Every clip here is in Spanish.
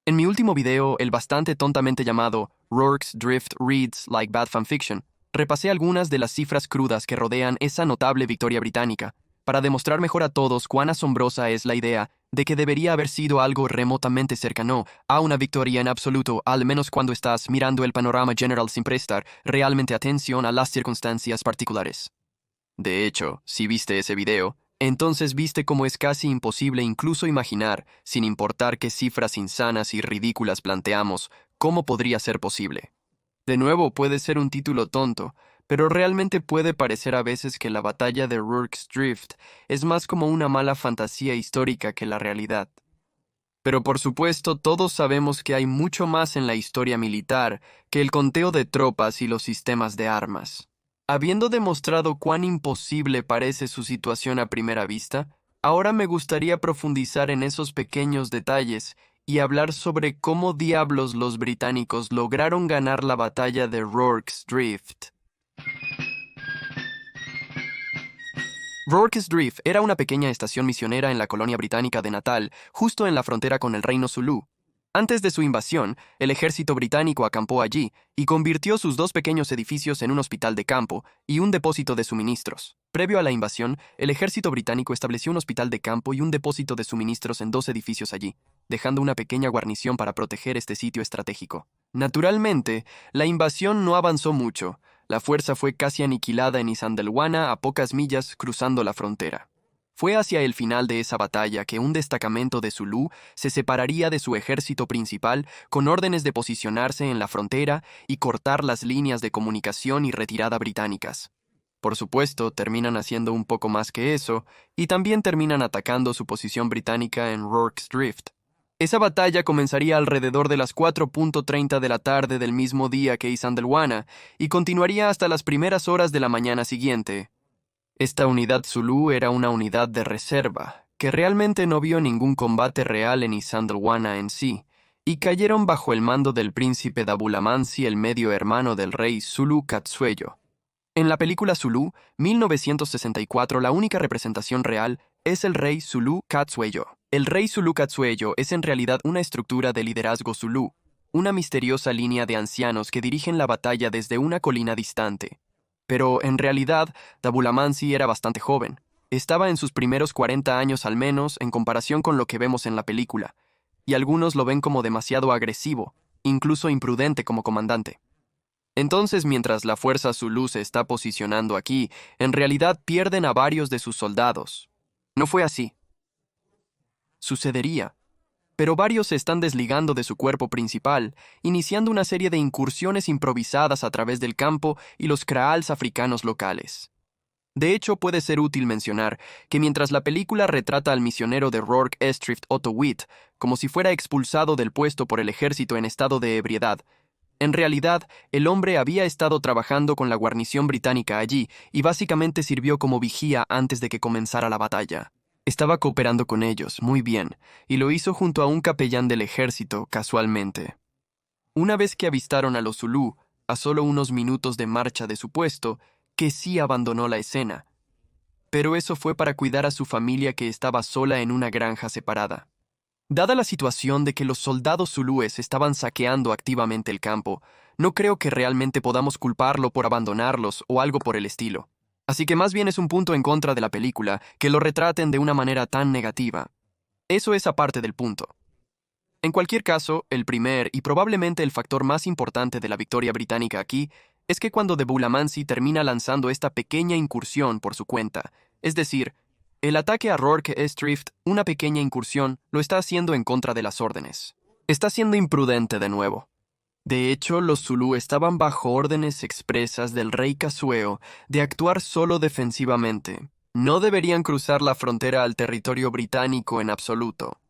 En mi último video, el bastante tontamente llamado Rourke's Drift Reads Like Bad Fanfiction, repasé algunas de las cifras crudas que rodean esa notable victoria británica, para demostrar mejor a todos cuán asombrosa es la idea de que debería haber sido algo remotamente cercano a una victoria en absoluto, al menos cuando estás mirando el panorama general sin prestar realmente atención a las circunstancias particulares. De hecho, si viste ese video, entonces viste cómo es casi imposible incluso imaginar, sin importar qué cifras insanas y ridículas planteamos, cómo podría ser posible. De nuevo, puede ser un título tonto, pero realmente puede parecer a veces que la batalla de Rourke's Drift es más como una mala fantasía histórica que la realidad. Pero por supuesto, todos sabemos que hay mucho más en la historia militar que el conteo de tropas y los sistemas de armas. Habiendo demostrado cuán imposible parece su situación a primera vista, ahora me gustaría profundizar en esos pequeños detalles y hablar sobre cómo diablos los británicos lograron ganar la batalla de Rourke's Drift. Rourke's Drift era una pequeña estación misionera en la colonia británica de Natal, justo en la frontera con el reino Zulú. Antes de su invasión, el ejército británico acampó allí y convirtió sus dos pequeños edificios en un hospital de campo y un depósito de suministros. Previo a la invasión, el ejército británico estableció un hospital de campo y un depósito de suministros en dos edificios allí, dejando una pequeña guarnición para proteger este sitio estratégico. Naturalmente, la invasión no avanzó mucho. La fuerza fue casi aniquilada en Isandlwana a pocas millas cruzando la frontera. Fue hacia el final de esa batalla que un destacamento de Zulú se separaría de su ejército principal con órdenes de posicionarse en la frontera y cortar las líneas de comunicación y retirada británicas. Por supuesto, terminan haciendo un poco más que eso, y también terminan atacando su posición británica en Rourke's Drift. Esa batalla comenzaría alrededor de las 4:30 de la tarde del mismo día que Isandlwana y continuaría hasta las primeras horas de la mañana siguiente. Esta unidad Zulú era una unidad de reserva, que realmente no vio ningún combate real en Isandlwana en sí, y cayeron bajo el mando del príncipe Dabulamansi, el medio hermano del rey Zulú Katsueyo. En la película Zulú, 1964, la única representación real es el rey Zulú Katsueyo. El rey Zulú Katsueyo es en realidad una estructura de liderazgo Zulú, una misteriosa línea de ancianos que dirigen la batalla desde una colina distante. Pero, en realidad, Dabulamansi era bastante joven. Estaba en sus primeros 40 años al menos en comparación con lo que vemos en la película, y algunos lo ven como demasiado agresivo, incluso imprudente como comandante. Entonces, mientras la fuerza Zulú se está posicionando aquí, en realidad pierden a varios de sus soldados. No fue así. Sucedería. Pero varios se están desligando de su cuerpo principal, iniciando una serie de incursiones improvisadas a través del campo y los kraals africanos locales. De hecho, puede ser útil mencionar que mientras la película retrata al misionero de Rourke's Drift Otto Witt como si fuera expulsado del puesto por el ejército en estado de ebriedad, en realidad, el hombre había estado trabajando con la guarnición británica allí y básicamente sirvió como vigía antes de que comenzara la batalla. Estaba cooperando con ellos, muy bien, y lo hizo junto a un capellán del ejército, casualmente. Una vez que avistaron a los Zulú, a solo unos minutos de marcha de su puesto, que sí abandonó la escena. Pero eso fue para cuidar a su familia que estaba sola en una granja separada. Dada la situación de que los soldados zulúes estaban saqueando activamente el campo, no creo que realmente podamos culparlo por abandonarlos o algo por el estilo. Así que más bien es un punto en contra de la película que lo retraten de una manera tan negativa. Eso es aparte del punto. En cualquier caso, el primer y probablemente el factor más importante de la victoria británica aquí es que cuando Dabulamansi termina lanzando esta pequeña incursión por su cuenta, es decir, el ataque a Rourke's Drift, una pequeña incursión, lo está haciendo en contra de las órdenes. Está siendo imprudente de nuevo. De hecho, los Zulú estaban bajo órdenes expresas del rey Kasueo de actuar solo defensivamente. No deberían cruzar la frontera al territorio británico en absoluto.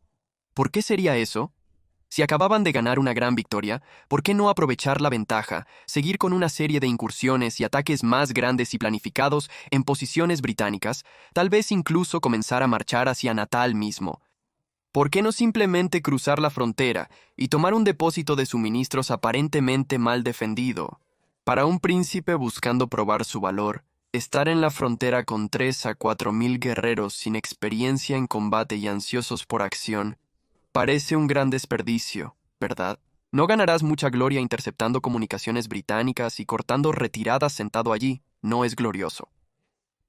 ¿Por qué sería eso? Si acababan de ganar una gran victoria, ¿por qué no aprovechar la ventaja, seguir con una serie de incursiones y ataques más grandes y planificados en posiciones británicas, tal vez incluso comenzar a marchar hacia Natal mismo? ¿Por qué no simplemente cruzar la frontera y tomar un depósito de suministros aparentemente mal defendido? Para un príncipe buscando probar su valor, estar en la frontera con 3 a 4 mil guerreros sin experiencia en combate y ansiosos por acción, parece un gran desperdicio. ¿verdad? No ganarás mucha gloria interceptando comunicaciones británicas y cortando retiradas sentado allí. No es glorioso.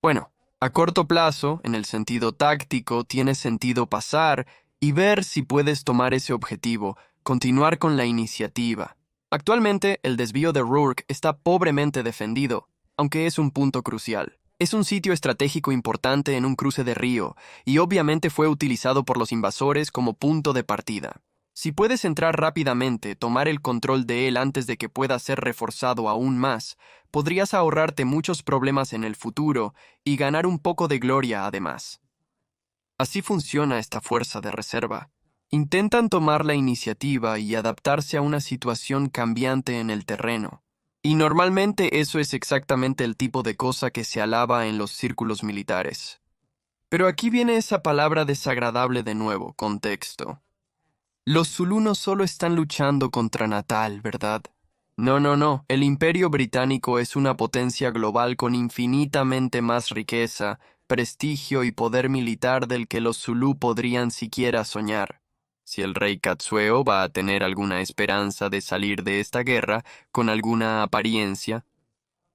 Bueno, a corto plazo, en el sentido táctico, tiene sentido pasar y ver si puedes tomar ese objetivo, continuar con la iniciativa. Actualmente, el desvío de Rourke está pobremente defendido, aunque es un punto crucial. Es un sitio estratégico importante en un cruce de río, y obviamente fue utilizado por los invasores como punto de partida. Si puedes entrar rápidamente, tomar el control de él antes de que pueda ser reforzado aún más, podrías ahorrarte muchos problemas en el futuro y ganar un poco de gloria además. Así funciona esta fuerza de reserva. Intentan tomar la iniciativa y adaptarse a una situación cambiante en el terreno. Y normalmente eso es exactamente el tipo de cosa que se alaba en los círculos militares. Pero aquí viene esa palabra desagradable de nuevo, contexto. Los Zulú no solo están luchando contra Natal, ¿verdad? No, no, no. El Imperio Británico es una potencia global con infinitamente más riqueza, prestigio y poder militar del que los Zulú podrían siquiera soñar. Si el rey Katsueo va a tener alguna esperanza de salir de esta guerra con alguna apariencia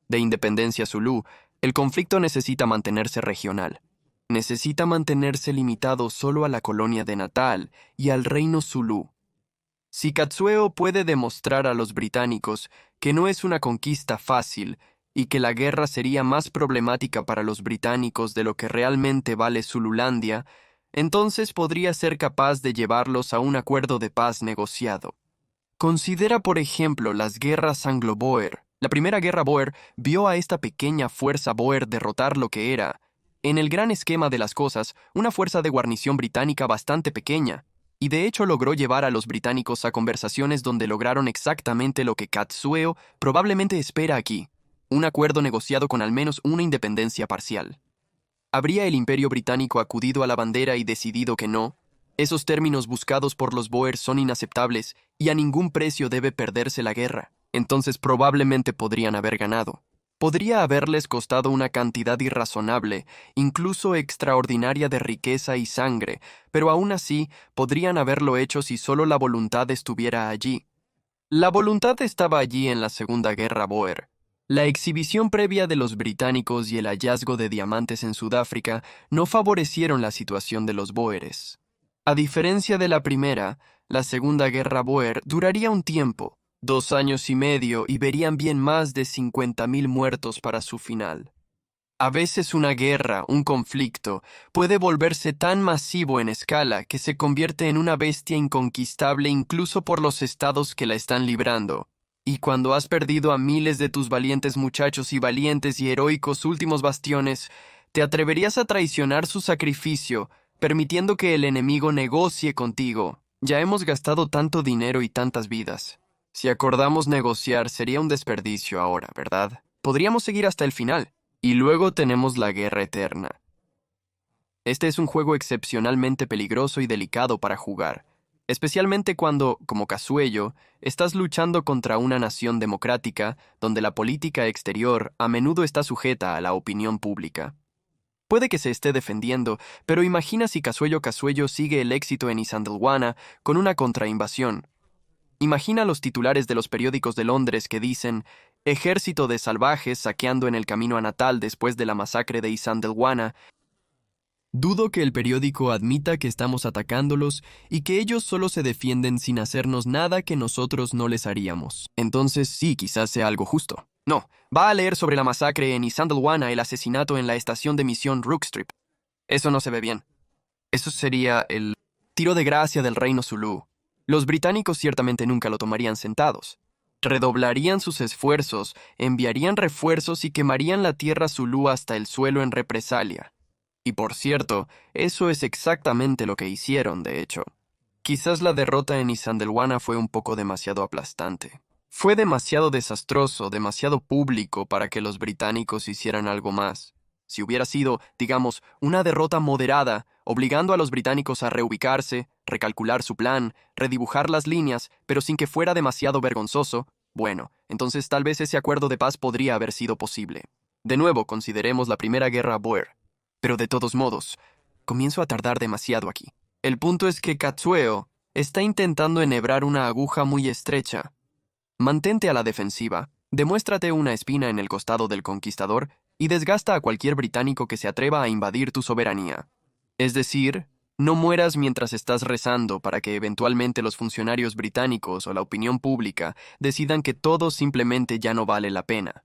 de independencia Zulú, el conflicto necesita mantenerse regional. Necesita mantenerse limitado solo a la colonia de Natal y al reino Zulú. Si Katsueo puede demostrar a los británicos que no es una conquista fácil y que la guerra sería más problemática para los británicos de lo que realmente vale Zululandia, entonces podría ser capaz de llevarlos a un acuerdo de paz negociado. Considera, por ejemplo, las guerras anglo-boer. La primera guerra boer vio a esta pequeña fuerza boer derrotar lo que era, en el gran esquema de las cosas, una fuerza de guarnición británica bastante pequeña, y de hecho logró llevar a los británicos a conversaciones donde lograron exactamente lo que Katsueo probablemente espera aquí, un acuerdo negociado con al menos una independencia parcial. ¿Habría el Imperio Británico acudido a la bandera y decidido que no? Esos términos buscados por los Boer son inaceptables y a ningún precio debe perderse la guerra. Entonces probablemente podrían haber ganado. Podría haberles costado una cantidad irrazonable, incluso extraordinaria de riqueza y sangre, pero aún así podrían haberlo hecho si solo la voluntad estuviera allí. La voluntad estaba allí en la Segunda Guerra Boer. La exhibición previa de los británicos y el hallazgo de diamantes en Sudáfrica no favorecieron la situación de los bóeres. A diferencia de la primera, la Segunda Guerra Boer duraría un tiempo, 2 años y medio, y verían bien más de 50.000 muertos para su final. A veces una guerra, un conflicto, puede volverse tan masivo en escala que se convierte en una bestia inconquistable incluso por los estados que la están librando. Y cuando has perdido a miles de tus valientes muchachos y valientes y heroicos últimos bastiones, ¿te atreverías a traicionar su sacrificio, permitiendo que el enemigo negocie contigo? Ya hemos gastado tanto dinero y tantas vidas. Si acordamos negociar, sería un desperdicio ahora, ¿verdad? Podríamos seguir hasta el final. Y luego tenemos la guerra eterna. Este es un juego excepcionalmente peligroso y delicado para jugar, especialmente cuando, como Casuello, estás luchando contra una nación democrática donde la política exterior a menudo está sujeta a la opinión pública. Puede que se esté defendiendo, pero imagina si Casuello sigue el éxito en Isandlwana con una contrainvasión. Imagina los titulares de los periódicos de Londres que dicen «Ejército de salvajes saqueando en el camino a Natal después de la masacre de Isandlwana». Dudo que el periódico admita que estamos atacándolos y que ellos solo se defienden sin hacernos nada que nosotros no les haríamos. Entonces sí, quizás sea algo justo. No, va a leer sobre la masacre en Isandlwana, el asesinato en la estación de misión Rookstrip. Eso no se ve bien. Eso sería el tiro de gracia del reino Zulú. Los británicos ciertamente nunca lo tomarían sentados. Redoblarían sus esfuerzos, enviarían refuerzos y quemarían la tierra Zulú hasta el suelo en represalia. Y por cierto, eso es exactamente lo que hicieron, de hecho. Quizás la derrota en Isandlwana fue un poco demasiado aplastante. Fue demasiado desastroso, demasiado público para que los británicos hicieran algo más. Si hubiera sido, digamos, una derrota moderada, obligando a los británicos a reubicarse, recalcular su plan, redibujar las líneas, pero sin que fuera demasiado vergonzoso, bueno, entonces tal vez ese acuerdo de paz podría haber sido posible. De nuevo, consideremos la Primera Guerra Boer. Pero de todos modos, comienzo a tardar demasiado aquí. El punto es que Katsueo, Está intentando enhebrar una aguja muy estrecha. Mantente a la defensiva, demuéstrate una espina en el costado del conquistador y desgasta a cualquier británico que se atreva a invadir tu soberanía. Es decir, no mueras mientras estás rezando para que eventualmente los funcionarios británicos o la opinión pública decidan que todo simplemente ya no vale la pena.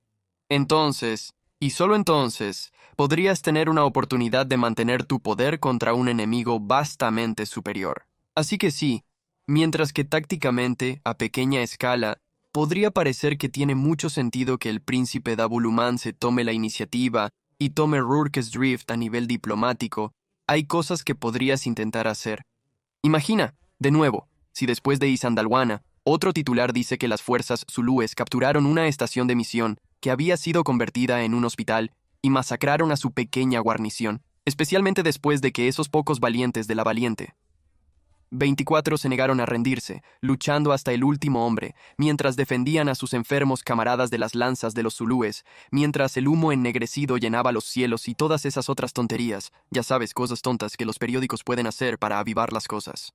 Entonces, y solo entonces, podrías tener una oportunidad de mantener tu poder contra un enemigo vastamente superior. Así que sí, mientras que tácticamente, a pequeña escala, podría parecer que tiene mucho sentido que el príncipe Dabuluman se tome la iniciativa y tome Rurkes Drift a nivel diplomático, hay cosas que podrías intentar hacer. Imagina, de nuevo, si después de Isandalwana, otro titular dice que las fuerzas zulúes capturaron una estación de misión que había sido convertida en un hospital y masacraron a su pequeña guarnición, especialmente después de que esos pocos valientes de la valiente 24 se negaron a rendirse, luchando hasta el último hombre, mientras defendían a sus enfermos camaradas de las lanzas de los zulúes, mientras el humo ennegrecido llenaba los cielos y todas esas otras tonterías, ya sabes, cosas tontas que los periódicos pueden hacer para avivar las cosas.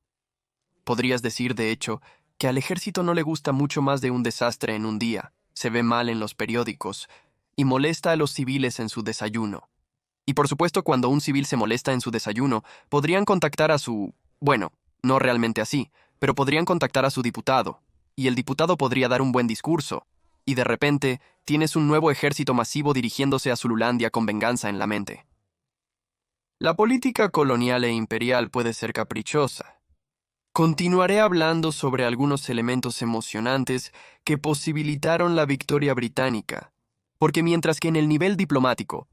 Podrías decir, de hecho, que al ejército no le gusta mucho más de un desastre en un día, se ve mal en los periódicos, y molesta a los civiles en su desayuno. Y por supuesto, cuando un civil se molesta en su desayuno, podrían contactar a su... bueno, no realmente así, pero podrían contactar a su diputado, y el diputado podría dar un buen discurso, y de repente tienes un nuevo ejército masivo dirigiéndose a Zululandia con venganza en la mente. La política colonial e imperial puede ser caprichosa. Continuaré hablando sobre algunos elementos emocionantes que posibilitaron la victoria británica, porque mientras que en el nivel diplomático,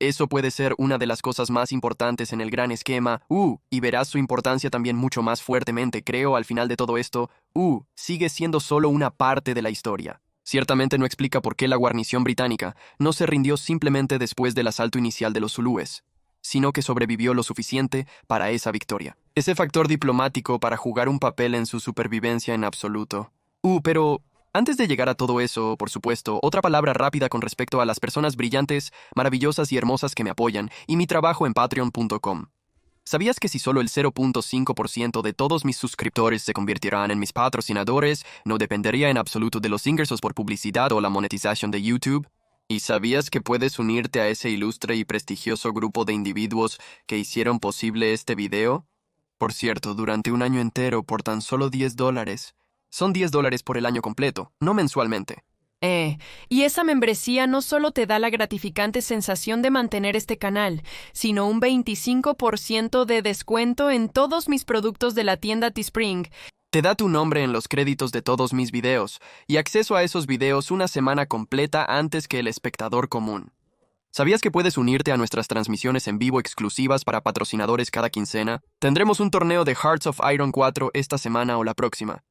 eso puede ser una de las cosas más importantes en el gran esquema, y verás su importancia también mucho más fuertemente, creo, al final de todo esto, sigue siendo solo una parte de la historia. Ciertamente no explica por qué la guarnición británica no se rindió simplemente después del asalto inicial de los zulúes, sino que sobrevivió lo suficiente para esa victoria. Ese factor diplomático para jugar un papel en su supervivencia en absoluto. Pero antes de llegar a todo eso, por supuesto, otra palabra rápida con respecto a las personas brillantes, maravillosas y hermosas que me apoyan y mi trabajo en patreon.com. ¿Sabías que si solo el 0.5% de todos mis suscriptores se convirtieran en mis patrocinadores, no dependería en absoluto de los ingresos por publicidad o la monetización de YouTube? ¿Y sabías que puedes unirte a ese ilustre y prestigioso grupo de individuos que hicieron posible este video? Por cierto, durante un año entero por tan solo $10. Son $10 por el año completo, no mensualmente. Y esa membresía no solo te da la gratificante sensación de mantener este canal, sino un 25% de descuento en todos mis productos de la tienda Teespring. Te da tu nombre en los créditos de todos mis videos y acceso a esos videos una semana completa antes que el espectador común. ¿Sabías que puedes unirte a nuestras transmisiones en vivo exclusivas para patrocinadores cada quincena? Tendremos un torneo de Hearts of Iron 4 esta semana o la próxima.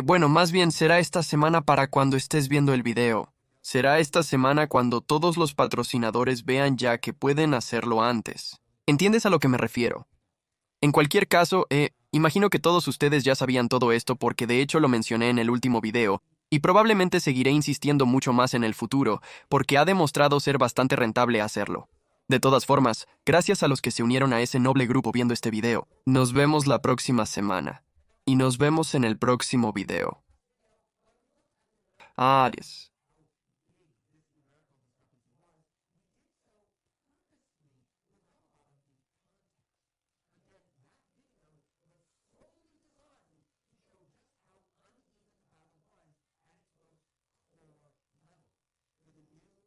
Bueno, más bien será esta semana para cuando estés viendo el video. Será esta semana cuando todos los patrocinadores vean ya que pueden hacerlo antes. ¿Entiendes a lo que me refiero? En cualquier caso, imagino que todos ustedes ya sabían todo esto porque de hecho lo mencioné en el último video, y probablemente seguiré insistiendo mucho más en el futuro, porque ha demostrado ser bastante rentable hacerlo. De todas formas, gracias a los que se unieron a ese noble grupo viendo este video. Nos vemos la próxima semana. Y nos vemos en el próximo video. Adiós.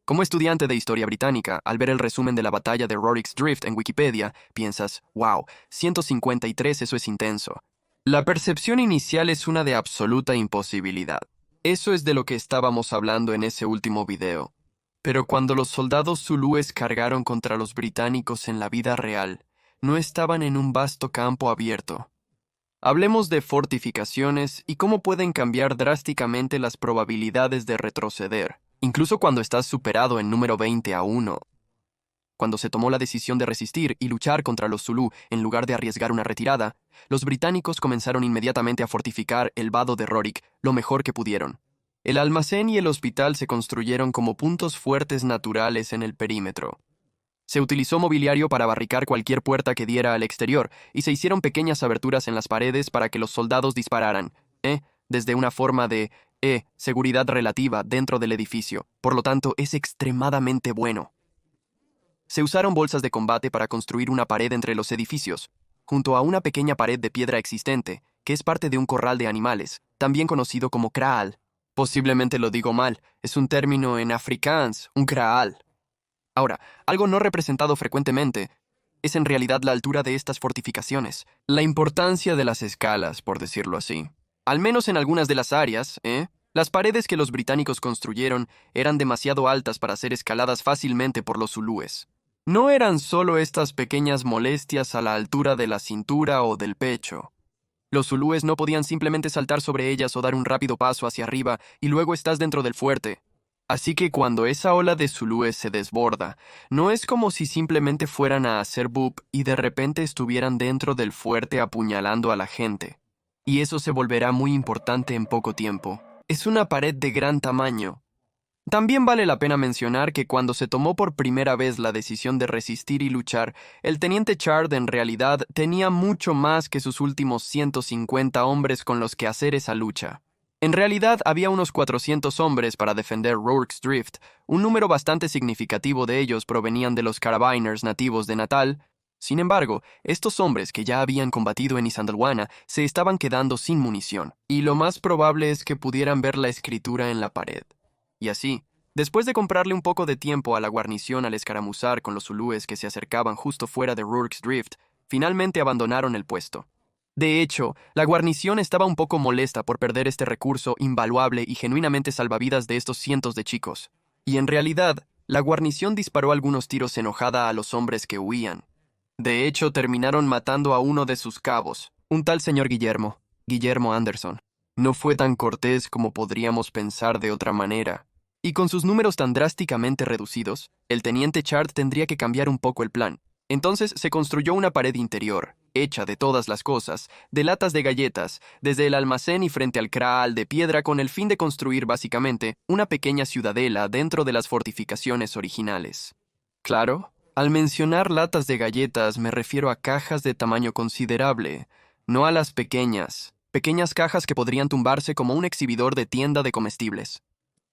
Como estudiante de historia británica, al ver el resumen de la batalla de Rorik's Drift en Wikipedia, piensas, wow, 153, eso es intenso. La percepción inicial es una de absoluta imposibilidad. Eso es de lo que estábamos hablando en ese último video. Pero cuando los soldados zulúes cargaron contra los británicos en la vida real, no estaban en un vasto campo abierto. Hablemos de fortificaciones y cómo pueden cambiar drásticamente las probabilidades de retroceder, incluso cuando estás superado en número 20-1. Cuando se tomó la decisión de resistir y luchar contra los zulú en lugar de arriesgar una retirada, los británicos comenzaron inmediatamente a fortificar el vado de Rorik lo mejor que pudieron. El almacén y el hospital se construyeron como puntos fuertes naturales en el perímetro. Se utilizó mobiliario para barricar cualquier puerta que diera al exterior, y se hicieron pequeñas aberturas en las paredes para que los soldados dispararan, desde una forma de, seguridad relativa dentro del edificio. Por lo tanto, es extremadamente bueno. Se usaron bolsas de combate para construir una pared entre los edificios, junto a una pequeña pared de piedra existente, que es parte de un corral de animales, también conocido como kraal. Posiblemente lo digo mal, es un término en afrikaans, un kraal. Ahora, algo no representado frecuentemente es en realidad la altura de estas fortificaciones, la importancia de las escalas, por decirlo así. Al menos en algunas de las áreas, las paredes que los británicos construyeron eran demasiado altas para ser escaladas fácilmente por los zulúes. No eran solo estas pequeñas molestias a la altura de la cintura o del pecho. Los zulúes no podían simplemente saltar sobre ellas o dar un rápido paso hacia arriba y luego estás dentro del fuerte. Así que cuando esa ola de zulúes se desborda, no es como si simplemente fueran a hacer boop y de repente estuvieran dentro del fuerte apuñalando a la gente. Y eso se volverá muy importante en poco tiempo. Es una pared de gran tamaño. También vale la pena mencionar que cuando se tomó por primera vez la decisión de resistir y luchar, el teniente Chard en realidad tenía mucho más que sus últimos 150 hombres con los que hacer esa lucha. En realidad había unos 400 hombres para defender Rorke's Drift, un número bastante significativo de ellos provenían de los Carabiners nativos de Natal. Sin embargo, estos hombres que ya habían combatido en Isandlwana se estaban quedando sin munición, y lo más probable es que pudieran ver la escritura en la pared. Y así, después de comprarle un poco de tiempo a la guarnición al escaramuzar con los zulúes que se acercaban justo fuera de Rorke's Drift, finalmente abandonaron el puesto. De hecho, la guarnición estaba un poco molesta por perder este recurso invaluable y genuinamente salvavidas de estos cientos de chicos. Y en realidad, la guarnición disparó algunos tiros enojada a los hombres que huían. De hecho, terminaron matando a uno de sus cabos, un tal señor Guillermo Anderson. No fue tan cortés como podríamos pensar de otra manera. Y con sus números tan drásticamente reducidos, el teniente Chard tendría que cambiar un poco el plan. Entonces se construyó una pared interior, hecha de todas las cosas, de latas de galletas, desde el almacén y frente al kraal de piedra con el fin de construir básicamente una pequeña ciudadela dentro de las fortificaciones originales. Claro, al mencionar latas de galletas me refiero a cajas de tamaño considerable, no a las pequeñas cajas que podrían tumbarse como un exhibidor de tienda de comestibles.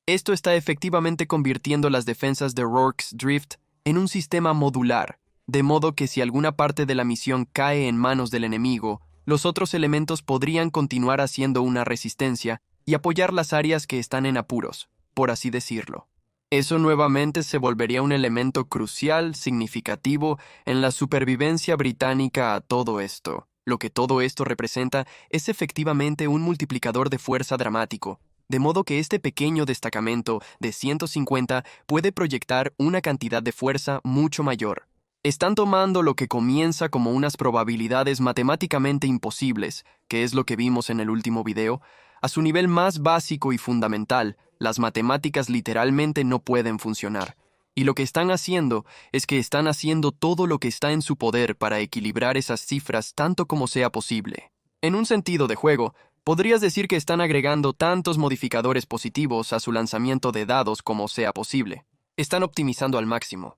Esto está efectivamente convirtiendo las defensas de Rorke's Drift en un sistema modular, de modo que si alguna parte de la misión cae en manos del enemigo, los otros elementos podrían continuar haciendo una resistencia y apoyar las áreas que están en apuros, por así decirlo. Eso nuevamente se volvería un elemento crucial, significativo, en la supervivencia británica a todo esto. Lo que todo esto representa es efectivamente un multiplicador de fuerza dramático, de modo que este pequeño destacamento de 150 puede proyectar una cantidad de fuerza mucho mayor. Están tomando lo que comienza como unas probabilidades matemáticamente imposibles, que es lo que vimos en el último video, a su nivel más básico y fundamental. Las matemáticas literalmente no pueden funcionar. Y lo que están haciendo es que están haciendo todo lo que está en su poder para equilibrar esas cifras tanto como sea posible. En un sentido de juego, podrías decir que están agregando tantos modificadores positivos a su lanzamiento de dados como sea posible. Están optimizando al máximo.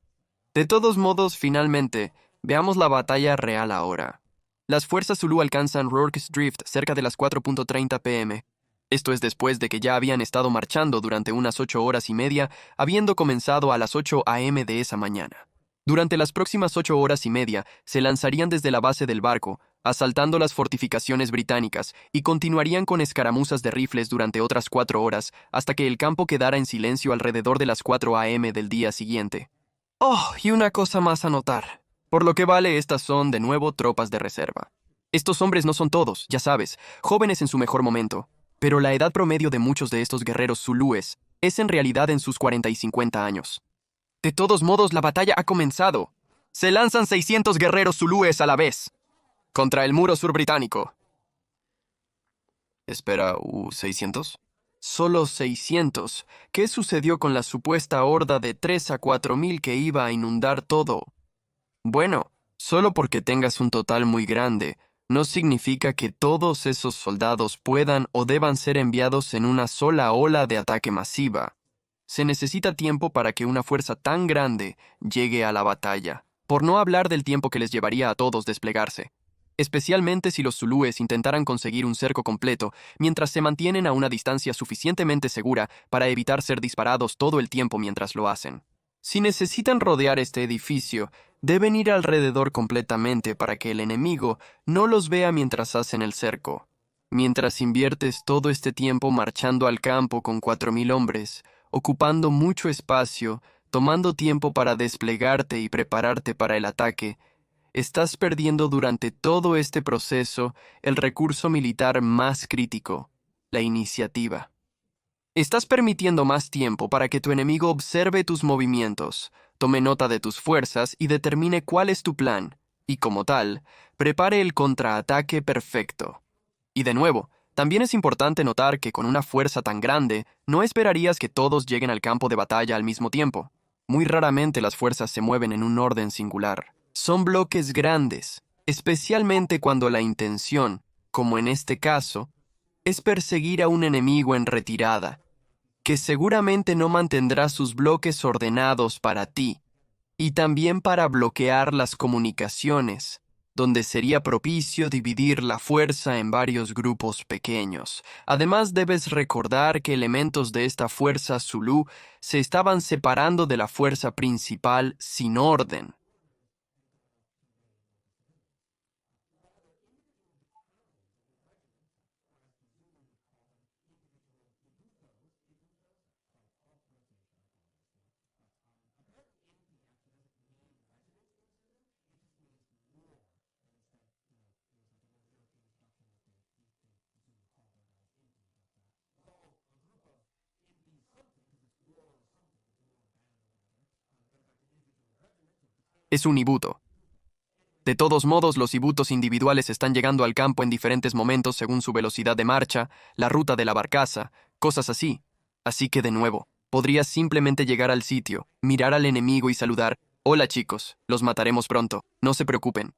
De todos modos, finalmente, veamos la batalla real ahora. Las fuerzas Zulú alcanzan Rorke's Drift cerca de las 4:30 p.m. Esto es después de que ya habían estado marchando durante unas 8 horas y media, habiendo comenzado a las 8 a.m. de esa mañana. Durante las próximas 8 horas y media, se lanzarían desde la base del barco, asaltando las fortificaciones británicas, y continuarían con escaramuzas de rifles durante otras 4 horas, hasta que el campo quedara en silencio alrededor de las 4 a.m. del día siguiente. Oh, y una cosa más a notar. Por lo que vale, estas son, de nuevo, tropas de reserva. Estos hombres no son todos, ya sabes, jóvenes en su mejor momento. Pero la edad promedio de muchos de estos guerreros zulúes es en realidad en sus 40 y 50 años. De todos modos, la batalla ha comenzado. Se lanzan 600 guerreros zulúes a la vez contra el muro sur británico. Espera, ¿600? Solo 600. ¿Qué sucedió con la supuesta horda de 3 a 4 mil que iba a inundar todo? Bueno, solo porque tengas un total muy grande, no significa que todos esos soldados puedan o deban ser enviados en una sola ola de ataque masiva. Se necesita tiempo para que una fuerza tan grande llegue a la batalla, por no hablar del tiempo que les llevaría a todos desplegarse, especialmente si los zulúes intentaran conseguir un cerco completo mientras se mantienen a una distancia suficientemente segura para evitar ser disparados todo el tiempo mientras lo hacen. Si necesitan rodear este edificio, deben ir alrededor completamente para que el enemigo no los vea mientras hacen el cerco. Mientras inviertes todo este tiempo marchando al campo con 4.000 hombres, ocupando mucho espacio, tomando tiempo para desplegarte y prepararte para el ataque, estás perdiendo durante todo este proceso el recurso militar más crítico, la iniciativa. Estás permitiendo más tiempo para que tu enemigo observe tus movimientos, tome nota de tus fuerzas y determine cuál es tu plan, y como tal, prepare el contraataque perfecto. Y de nuevo, también es importante notar que con una fuerza tan grande, no esperarías que todos lleguen al campo de batalla al mismo tiempo. Muy raramente las fuerzas se mueven en un orden singular. Son bloques grandes, especialmente cuando la intención, como en este caso, es perseguir a un enemigo en retirada, que seguramente no mantendrá sus bloques ordenados para ti, y también para bloquear las comunicaciones, donde sería propicio dividir la fuerza en varios grupos pequeños. Además, debes recordar que elementos de esta fuerza zulú se estaban separando de la fuerza principal sin orden. Es un ibuto. De todos modos, los ibutos individuales están llegando al campo en diferentes momentos según su velocidad de marcha, la ruta de la barcaza, cosas así. Así que, de nuevo, podrías simplemente llegar al sitio, mirar al enemigo y saludar: «Hola chicos, los mataremos pronto, no se preocupen».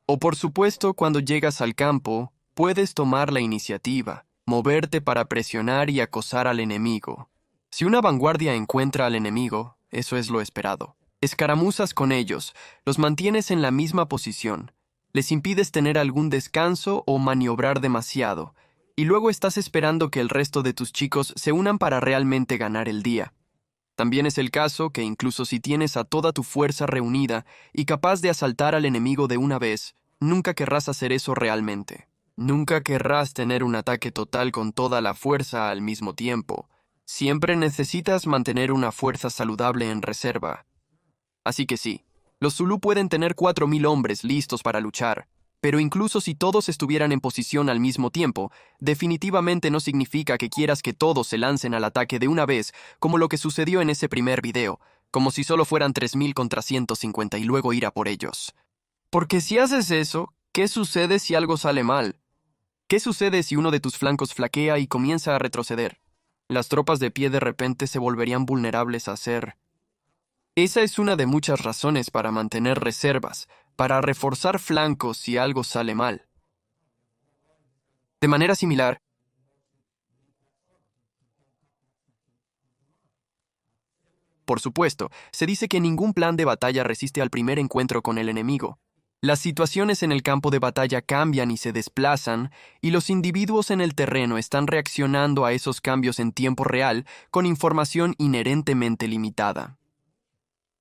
O por supuesto, cuando llegas al campo, puedes tomar la iniciativa, moverte para presionar y acosar al enemigo. Si una vanguardia encuentra al enemigo, eso es lo esperado. Escaramuzas con ellos, los mantienes en la misma posición, les impides tener algún descanso o maniobrar demasiado, y luego estás esperando que el resto de tus chicos se unan para realmente ganar el día. También es el caso que incluso si tienes a toda tu fuerza reunida y capaz de asaltar al enemigo de una vez, nunca querrás hacer eso realmente. Nunca querrás tener un ataque total con toda la fuerza al mismo tiempo. Siempre necesitas mantener una fuerza saludable en reserva. Así que sí, los Zulú pueden tener 4.000 hombres listos para luchar, pero incluso si todos estuvieran en posición al mismo tiempo, definitivamente no significa que quieras que todos se lancen al ataque de una vez, como lo que sucedió en ese primer video, como si solo fueran 3.000 contra 150 y luego ir a por ellos. Porque si haces eso, ¿qué sucede si algo sale mal? ¿Qué sucede si uno de tus flancos flaquea y comienza a retroceder? Las tropas de pie de repente se volverían vulnerables a ser... Esa es una de muchas razones para mantener reservas, para reforzar flancos si algo sale mal. De manera similar, por supuesto, se dice que ningún plan de batalla resiste al primer encuentro con el enemigo. Las situaciones en el campo de batalla cambian y se desplazan, y los individuos en el terreno están reaccionando a esos cambios en tiempo real con información inherentemente limitada.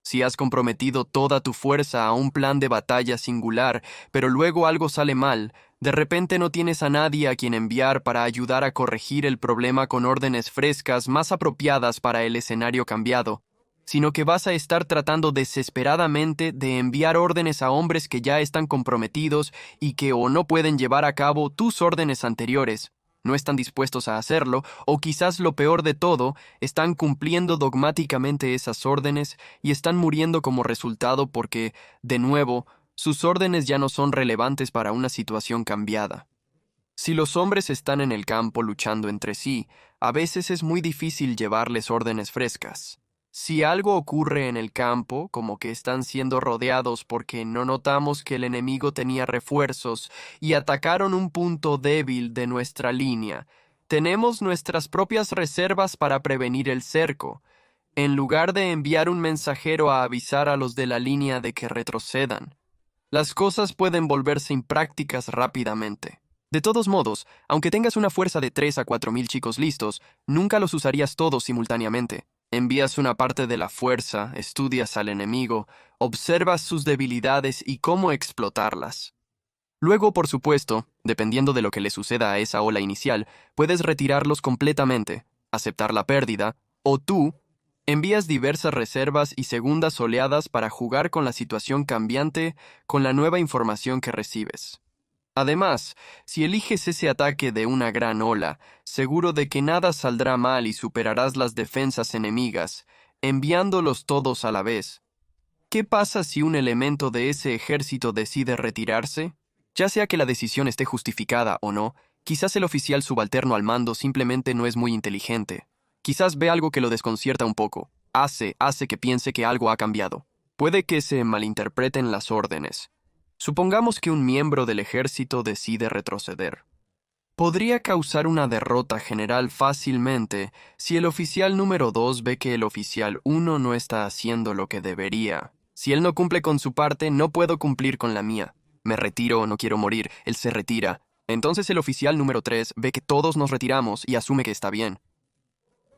Si has comprometido toda tu fuerza a un plan de batalla singular, pero luego algo sale mal, de repente no tienes a nadie a quien enviar para ayudar a corregir el problema con órdenes frescas más apropiadas para el escenario cambiado, sino que vas a estar tratando desesperadamente de enviar órdenes a hombres que ya están comprometidos y que o no pueden llevar a cabo tus órdenes anteriores, no están dispuestos a hacerlo, o quizás lo peor de todo, están cumpliendo dogmáticamente esas órdenes y están muriendo como resultado porque, de nuevo, sus órdenes ya no son relevantes para una situación cambiada. Si los hombres están en el campo luchando entre sí, a veces es muy difícil llevarles órdenes frescas. Si algo ocurre en el campo, como que están siendo rodeados porque no notamos que el enemigo tenía refuerzos y atacaron un punto débil de nuestra línea, Tenemos nuestras propias reservas para prevenir el cerco, en lugar de enviar un mensajero a avisar a los de la línea de que retrocedan. Las cosas pueden volverse imprácticas rápidamente. De todos modos, aunque tengas una fuerza de 3 a 4 mil chicos listos, nunca los usarías todos simultáneamente. Envías una parte de la fuerza, estudias al enemigo, observas sus debilidades y cómo explotarlas. Luego, por supuesto, dependiendo de lo que le suceda a esa ola inicial, puedes retirarlos completamente, aceptar la pérdida, o tú envías diversas reservas y segundas oleadas para jugar con la situación cambiante con la nueva información que recibes. Además, si eliges ese ataque de una gran ola, seguro de que nada saldrá mal y superarás las defensas enemigas, enviándolos todos a la vez. ¿Qué pasa si un elemento de ese ejército decide retirarse? Ya sea que la decisión esté justificada o no, quizás el oficial subalterno al mando simplemente no es muy inteligente. Quizás ve algo que lo desconcierta un poco. Hace que piense que algo ha cambiado. Puede que se malinterpreten las órdenes. Supongamos que un miembro del ejército decide retroceder. Podría causar una derrota general fácilmente si el oficial número 2 ve que el oficial 1 no está haciendo lo que debería. Si él no cumple con su parte, no puedo cumplir con la mía. Me retiro o no quiero morir, él se retira. Entonces el oficial número 3 ve que todos nos retiramos y asume que está bien.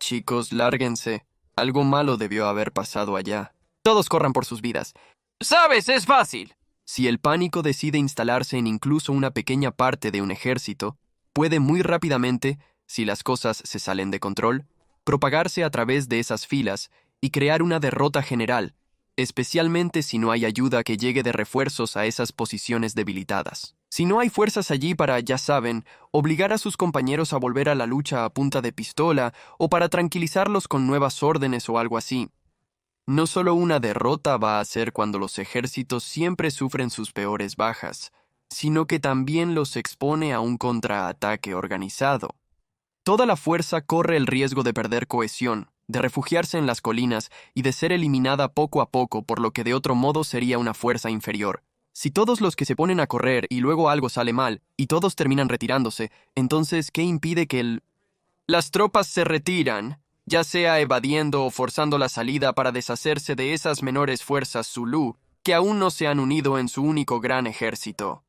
Chicos, lárguense. Algo malo debió haber pasado allá. Todos corran por sus vidas. ¡Sabes! Es fácil. Si el pánico decide instalarse en incluso una pequeña parte de un ejército, puede muy rápidamente, si las cosas se salen de control, propagarse a través de esas filas y crear una derrota general, especialmente si no hay ayuda que llegue de refuerzos a esas posiciones debilitadas. Si no hay fuerzas allí para, ya saben, obligar a sus compañeros a volver a la lucha a punta de pistola o para tranquilizarlos con nuevas órdenes o algo así. No solo una derrota va a ser cuando los ejércitos siempre sufren sus peores bajas, sino que también los expone a un contraataque organizado. Toda la fuerza corre el riesgo de perder cohesión, de refugiarse en las colinas y de ser eliminada poco a poco por lo que de otro modo sería una fuerza inferior. Si todos los que se ponen a correr y luego algo sale mal y todos terminan retirándose, entonces, ¿qué impide que las tropas se retiran, ya sea evadiendo o forzando la salida para deshacerse de esas menores fuerzas Zulú que aún no se han unido en su único gran ejército?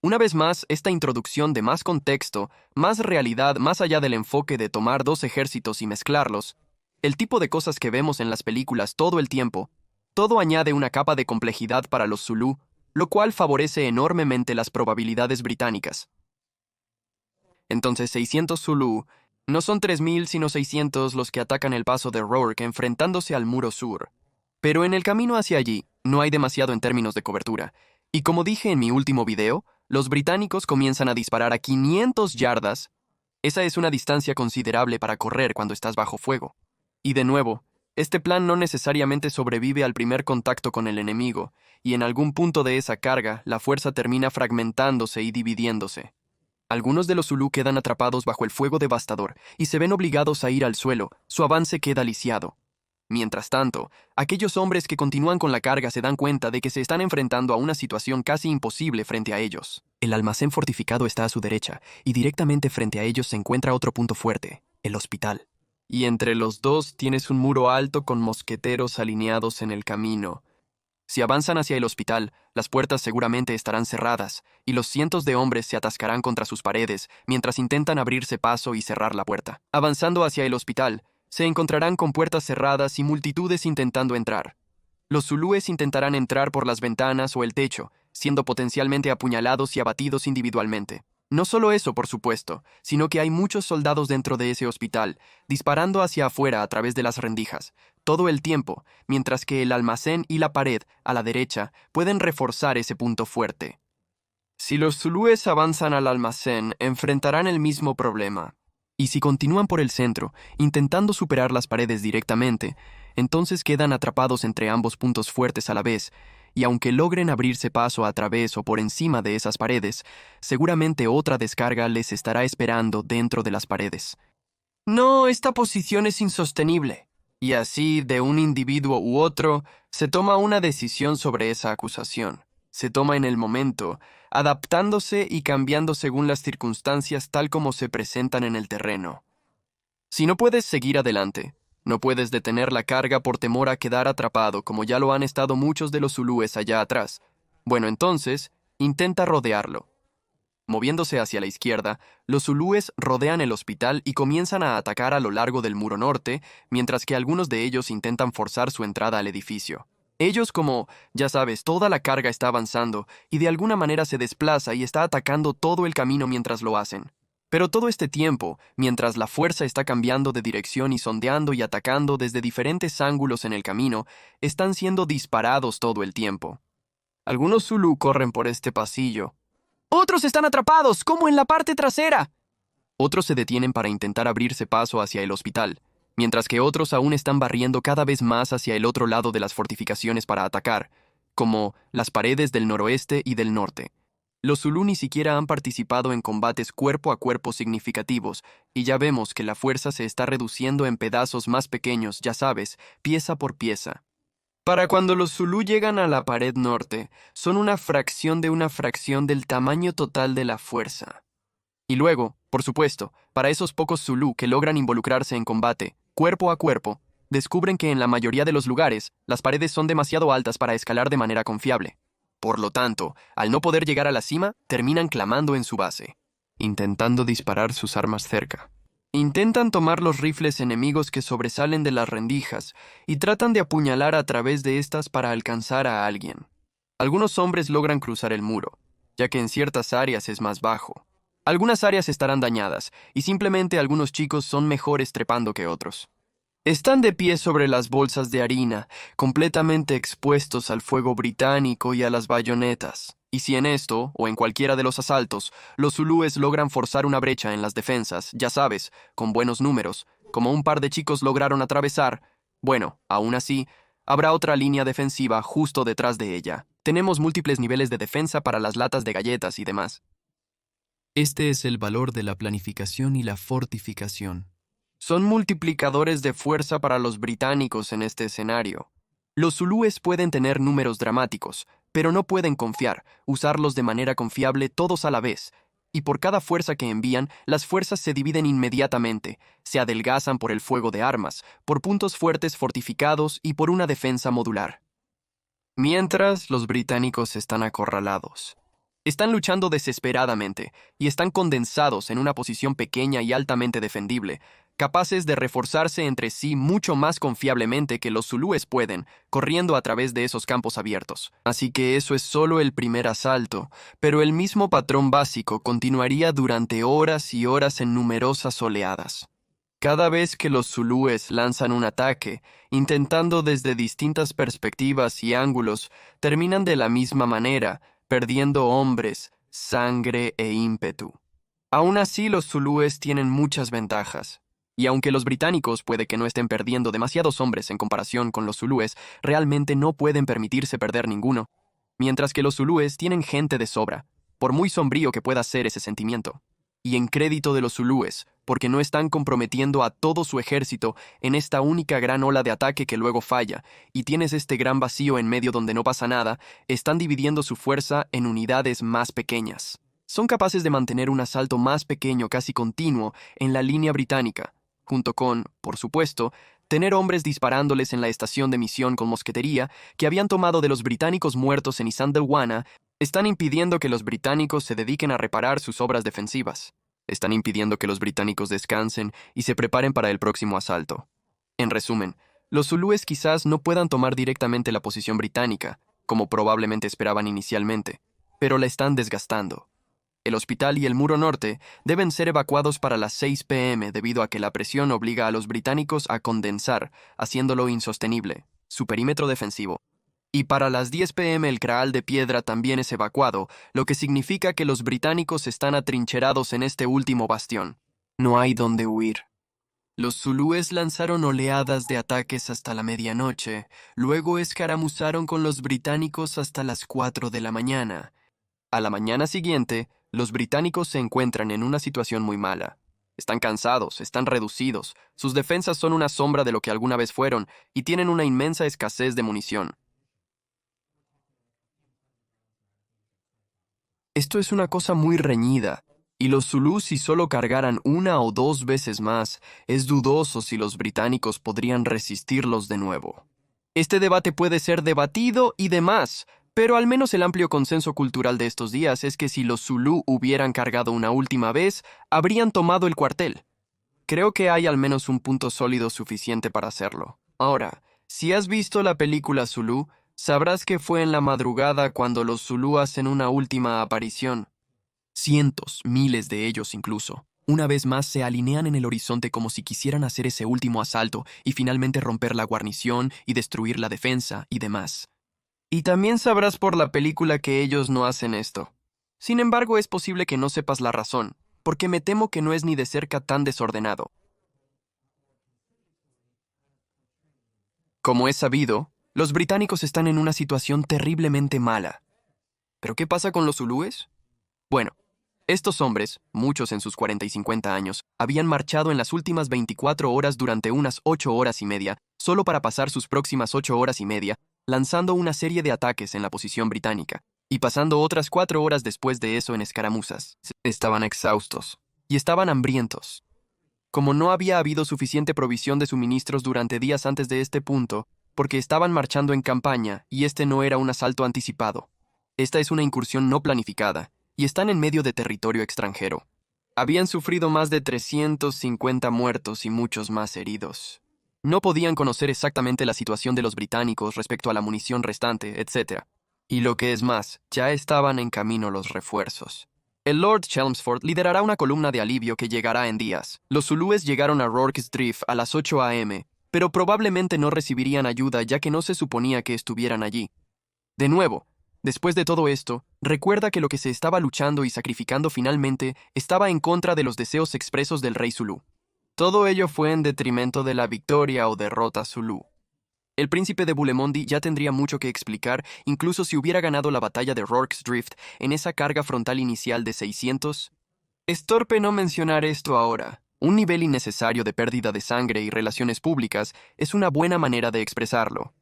Una vez más, esta introducción de más contexto, más realidad más allá del enfoque de tomar dos ejércitos y mezclarlos, el tipo de cosas que vemos en las películas todo el tiempo, todo añade una capa de complejidad para los Zulú, lo cual favorece enormemente las probabilidades británicas. Entonces 600 Zulú no son 3.000 sino 600 los que atacan el paso de Rourke enfrentándose al muro sur. Pero en el camino hacia allí no hay demasiado en términos de cobertura, y como dije en mi último video, los británicos comienzan a disparar a 500 yardas. Esa es una distancia considerable para correr cuando estás bajo fuego. Y de nuevo, este plan no necesariamente sobrevive al primer contacto con el enemigo, y en algún punto de esa carga, la fuerza termina fragmentándose y dividiéndose. Algunos de los Zulú quedan atrapados bajo el fuego devastador y se ven obligados a ir al suelo, su avance queda lisiado. Mientras tanto, aquellos hombres que continúan con la carga se dan cuenta de que se están enfrentando a una situación casi imposible frente a ellos. El almacén fortificado está a su derecha, y directamente frente a ellos se encuentra otro punto fuerte, el hospital. Y entre los dos tienes un muro alto con mosqueteros alineados en el camino. Si avanzan hacia el hospital, las puertas seguramente estarán cerradas, y los cientos de hombres se atascarán contra sus paredes mientras intentan abrirse paso y cerrar la puerta. Avanzando hacia el hospital, se encontrarán con puertas cerradas y multitudes intentando entrar. Los zulúes intentarán entrar por las ventanas o el techo, siendo potencialmente apuñalados y abatidos individualmente. No solo eso, por supuesto, sino que hay muchos soldados dentro de ese hospital, disparando hacia afuera a través de las rendijas, todo el tiempo, mientras que el almacén y la pared, a la derecha, pueden reforzar ese punto fuerte. Si los zulúes avanzan al almacén, enfrentarán el mismo problema. Y si continúan por el centro, intentando superar las paredes directamente, entonces quedan atrapados entre ambos puntos fuertes a la vez, y aunque logren abrirse paso a través o por encima de esas paredes, seguramente otra descarga les estará esperando dentro de las paredes. No, esta posición es insostenible. Y así, de un individuo u otro, se toma una decisión sobre esa acusación. Se toma en el momento, adaptándose y cambiando según las circunstancias tal como se presentan en el terreno. Si no puedes seguir adelante, no puedes detener la carga por temor a quedar atrapado como ya lo han estado muchos de los zulúes allá atrás, bueno, entonces, intenta rodearlo. Moviéndose hacia la izquierda, los zulúes rodean el hospital y comienzan a atacar a lo largo del muro norte, mientras que algunos de ellos intentan forzar su entrada al edificio. Ellos como, ya sabes, toda la carga está avanzando y de alguna manera se desplaza y está atacando todo el camino mientras lo hacen. Pero todo este tiempo, mientras la fuerza está cambiando de dirección y sondeando y atacando desde diferentes ángulos en el camino, están siendo disparados todo el tiempo. Algunos zulú corren por este pasillo. ¡Otros están atrapados, como en la parte trasera! Otros se detienen para intentar abrirse paso hacia el hospital, mientras que otros aún están barriendo cada vez más hacia el otro lado de las fortificaciones para atacar, como las paredes del noroeste y del norte. Los zulú ni siquiera han participado en combates cuerpo a cuerpo significativos, y ya vemos que la fuerza se está reduciendo en pedazos más pequeños, ya sabes, pieza por pieza. Para cuando los zulú llegan a la pared norte, son una fracción de una fracción del tamaño total de la fuerza. Y luego, por supuesto, para esos pocos zulú que logran involucrarse en combate, cuerpo a cuerpo, descubren que en la mayoría de los lugares, las paredes son demasiado altas para escalar de manera confiable. Por lo tanto, al no poder llegar a la cima, terminan clamando en su base, intentando disparar sus armas cerca. Intentan tomar los rifles enemigos que sobresalen de las rendijas y tratan de apuñalar a través de estas para alcanzar a alguien. Algunos hombres logran cruzar el muro, ya que en ciertas áreas es más bajo. Algunas áreas estarán dañadas y simplemente algunos chicos son mejores trepando que otros. Están de pie sobre las bolsas de harina, completamente expuestos al fuego británico y a las bayonetas. Y si en esto, o en cualquiera de los asaltos, los zulúes logran forzar una brecha en las defensas, ya sabes, con buenos números, como un par de chicos lograron atravesar, bueno, aún así, habrá otra línea defensiva justo detrás de ella. Tenemos múltiples niveles de defensa para las latas de galletas y demás. Este es el valor de la planificación y la fortificación. Son multiplicadores de fuerza para los británicos en este escenario. Los zulúes pueden tener números dramáticos, pero no pueden confiar, usarlos de manera confiable todos a la vez, y por cada fuerza que envían, las fuerzas se dividen inmediatamente, se adelgazan por el fuego de armas, por puntos fuertes fortificados y por una defensa modular. Mientras, los británicos están acorralados. Están luchando desesperadamente, y están condensados en una posición pequeña y altamente defendible, capaces de reforzarse entre sí mucho más confiablemente que los zulúes pueden, corriendo a través de esos campos abiertos. Así que eso es solo el primer asalto, pero el mismo patrón básico continuaría durante horas y horas en numerosas oleadas. Cada vez que los zulúes lanzan un ataque, intentando desde distintas perspectivas y ángulos, terminan de la misma manera, perdiendo hombres, sangre e ímpetu. Aún así, los zulúes tienen muchas ventajas. Y aunque los británicos puede que no estén perdiendo demasiados hombres en comparación con los zulúes, realmente no pueden permitirse perder ninguno. Mientras que los zulúes tienen gente de sobra, por muy sombrío que pueda ser ese sentimiento. Y en crédito de los zulúes, porque no están comprometiendo a todo su ejército en esta única gran ola de ataque que luego falla, y tienes este gran vacío en medio donde no pasa nada, están dividiendo su fuerza en unidades más pequeñas. Son capaces de mantener un asalto más pequeño casi continuo en la línea británica, junto con, por supuesto, tener hombres disparándoles en la estación de misión con mosquetería que habían tomado de los británicos muertos en Isandlwana, están impidiendo que los británicos se dediquen a reparar sus obras defensivas. Están impidiendo que los británicos descansen y se preparen para el próximo asalto. En resumen, los zulúes quizás no puedan tomar directamente la posición británica, como probablemente esperaban inicialmente, pero la están desgastando. El hospital y el muro norte deben ser evacuados para las 6 p.m. debido a que la presión obliga a los británicos a condensar, haciéndolo insostenible, su perímetro defensivo. Y para las 10 p.m. el Kraal de piedra también es evacuado, lo que significa que los británicos están atrincherados en este último bastión. No hay dónde huir. Los zulúes lanzaron oleadas de ataques hasta la medianoche, luego escaramuzaron con los británicos hasta las 4 de la mañana. A la mañana siguiente, los británicos se encuentran en una situación muy mala. Están cansados, están reducidos, sus defensas son una sombra de lo que alguna vez fueron y tienen una inmensa escasez de munición. Esto es una cosa muy reñida, y los Zulú si solo cargaran una o dos veces más, es dudoso si los británicos podrían resistirlos de nuevo. Este debate puede ser debatido y demás, pero al menos el amplio consenso cultural de estos días es que si los Zulú hubieran cargado una última vez, habrían tomado el cuartel. Creo que hay al menos un punto sólido suficiente para hacerlo. Ahora, si has visto la película Zulú, sabrás que fue en la madrugada cuando los Zulú hacen una última aparición. Cientos, miles de ellos incluso. Una vez más se alinean en el horizonte como si quisieran hacer ese último asalto y finalmente romper la guarnición y destruir la defensa y demás. Y también sabrás por la película que ellos no hacen esto. Sin embargo, es posible que no sepas la razón, porque me temo que no es ni de cerca tan desordenado. Como es sabido, los británicos están en una situación terriblemente mala. ¿Pero qué pasa con los zulúes? Bueno, estos hombres, muchos en sus 40 y 50 años, habían marchado en las últimas 24 horas durante unas 8 horas y media, solo para pasar sus próximas 8 horas y media, lanzando una serie de ataques en la posición británica, y pasando otras 4 horas después de eso en escaramuzas. Estaban exhaustos, y estaban hambrientos. Como no había habido suficiente provisión de suministros durante días antes de este punto, porque estaban marchando en campaña y este no era un asalto anticipado. Esta es una incursión no planificada, y están en medio de territorio extranjero. Habían sufrido más de 350 muertos y muchos más heridos. No podían conocer exactamente la situación de los británicos respecto a la munición restante, etc. Y lo que es más, ya estaban en camino los refuerzos. El Lord Chelmsford liderará una columna de alivio que llegará en días. Los zulúes llegaron a Rorke's Drift a las 8 a.m., pero probablemente no recibirían ayuda ya que no se suponía que estuvieran allí. De nuevo, después de todo esto, recuerda que lo que se estaba luchando y sacrificando finalmente estaba en contra de los deseos expresos del rey Zulú. Todo ello fue en detrimento de la victoria o derrota Zulú. El príncipe de Bulemondi ya tendría mucho que explicar, incluso si hubiera ganado la batalla de Rorke's Drift en esa carga frontal inicial de 600. Es torpe no mencionar esto ahora. Un nivel innecesario de pérdida de sangre y relaciones públicas es una buena manera de expresarlo.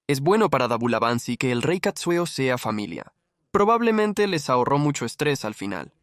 Es bueno para Dabulabansi que el rey Katsueo sea familia. Probablemente les ahorró mucho estrés al final.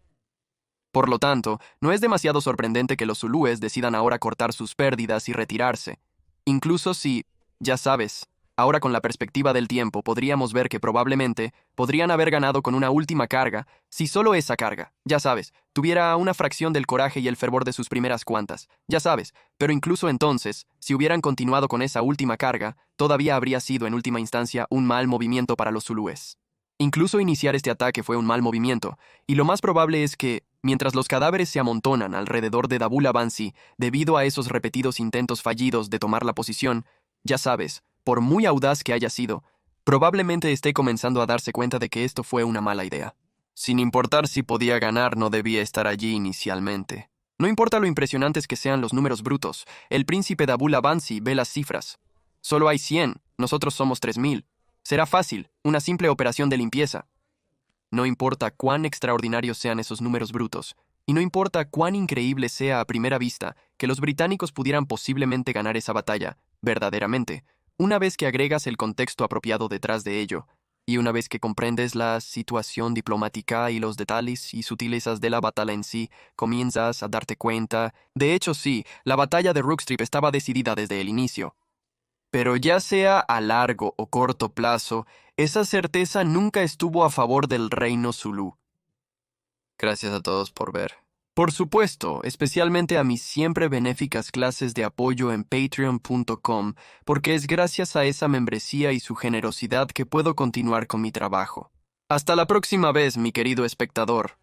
Por lo tanto, no es demasiado sorprendente que los zulúes decidan ahora cortar sus pérdidas y retirarse. Incluso si, ya sabes, ahora con la perspectiva del tiempo podríamos ver que probablemente podrían haber ganado con una última carga, si solo esa carga, ya sabes, tuviera una fracción del coraje y el fervor de sus primeras cuantas, ya sabes, pero incluso entonces, si hubieran continuado con esa última carga, todavía habría sido en última instancia un mal movimiento para los zulúes. Incluso iniciar este ataque fue un mal movimiento, y lo más probable es que, mientras los cadáveres se amontonan alrededor de Dabulabansi debido a esos repetidos intentos fallidos de tomar la posición, ya sabes, por muy audaz que haya sido, probablemente esté comenzando a darse cuenta de que esto fue una mala idea. Sin importar si podía ganar, no debía estar allí inicialmente. No importa lo impresionantes que sean los números brutos, el príncipe Dabulabansi ve las cifras. Solo hay 100, nosotros somos 3000. Será fácil, una simple operación de limpieza. No importa cuán extraordinarios sean esos números brutos, y no importa cuán increíble sea a primera vista que los británicos pudieran posiblemente ganar esa batalla, verdaderamente, una vez que agregas el contexto apropiado detrás de ello, y una vez que comprendes la situación diplomática y los detalles y sutilezas de la batalla en sí, comienzas a darte cuenta. De hecho, sí, la batalla de Rorke's Drift estaba decidida desde el inicio. Pero ya sea a largo o corto plazo, esa certeza nunca estuvo a favor del reino Zulú. Gracias a todos por ver. Por supuesto, especialmente a mis siempre benéficas clases de apoyo en patreon.com, porque es gracias a esa membresía y su generosidad que puedo continuar con mi trabajo. Hasta la próxima vez, mi querido espectador.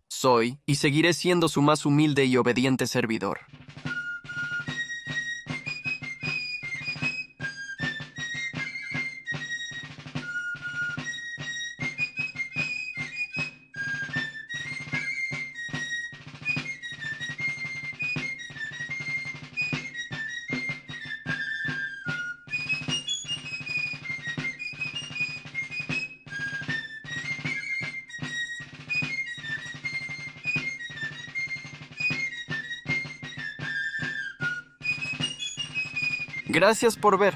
Soy y seguiré siendo su más humilde y obediente servidor. Gracias por ver.